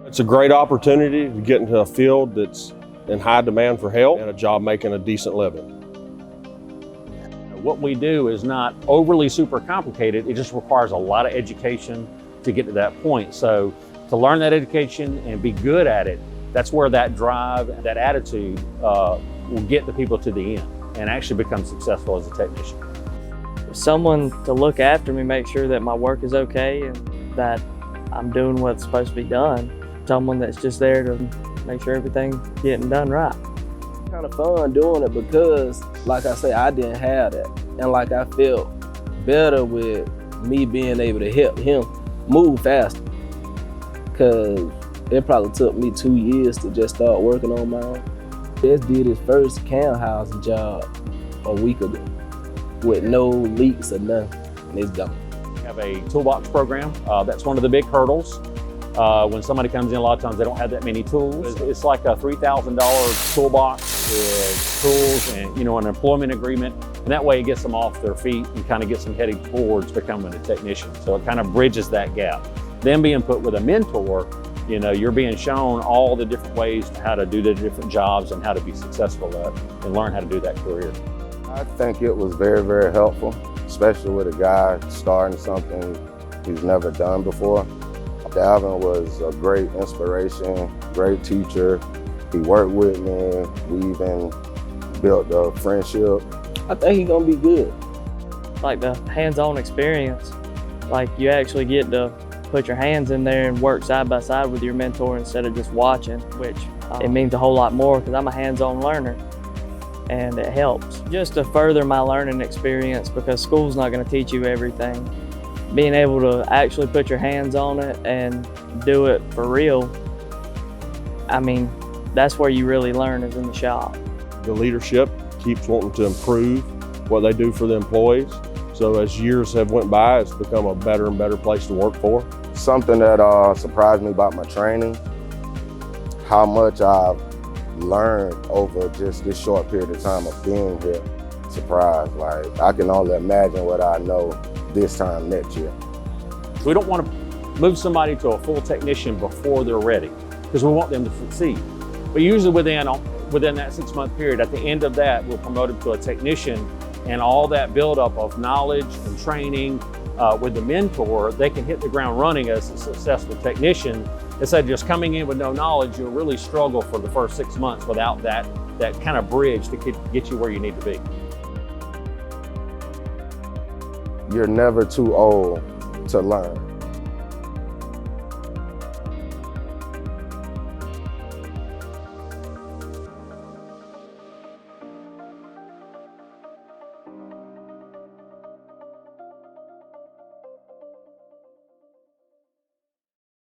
It's a great opportunity to get into a field that's in high demand for help and a job making a decent living. What we do is not overly super complicated. It just requires a lot of education to get to that point. So to learn that education and be good at it, that's where that drive and that attitude will get the people to the end and actually become successful as a technician. Someone to look after me, make sure that my work is okay and that I'm doing what's supposed to be done. Someone that's just there to make sure everything's getting done right. Kind of fun doing it because, like I say, I didn't have that. And like I felt better with me being able to help him move faster. Because it probably took me 2 years to just start working on my own. Just did his first cam housing job a week ago with no leaks or nothing, and it's done. We have a toolbox program. That's one of the big hurdles. When somebody comes in, a lot of times they don't have that many tools. It's like a $3,000 toolbox with tools and an employment agreement, and that way it gets them off their feet and kind of gets them heading towards becoming a technician. So it kind of bridges that gap. Then being put with a mentor, you're being shown all the different ways how to do the different jobs and how to be successful at and learn how to do that career. I think it was very, very helpful, especially with a guy starting something he's never done before. Dalvin was a great inspiration, great teacher. He worked with me. We even built a friendship. I think he's gonna be good. Like the hands-on experience, like you actually get to put your hands in there and work side by side with your mentor instead of just watching, which it means a whole lot more because I'm a hands-on learner and it helps. Just to further my learning experience because school's not gonna teach you everything. Being able to actually put your hands on it and do it for real, I mean, that's where you really learn is in the shop. The leadership keeps wanting to improve what they do for the employees. So as years have went by, it's become a better and better place to work for. Something that surprised me about my training, how much I've learned over just this short period of time of being here. Surprised, like I can only imagine what I know this time next year. We don't want to move somebody to a full technician before they're ready because we want them to succeed. But usually within that 6-month period, at the end of that, we'll promote them to a technician, and all that buildup of knowledge and training with the mentor, they can hit the ground running as a successful technician. Instead of just coming in with no knowledge, you'll really struggle for the first 6 months without that kind of bridge to get you where you need to be. You're never too old to learn.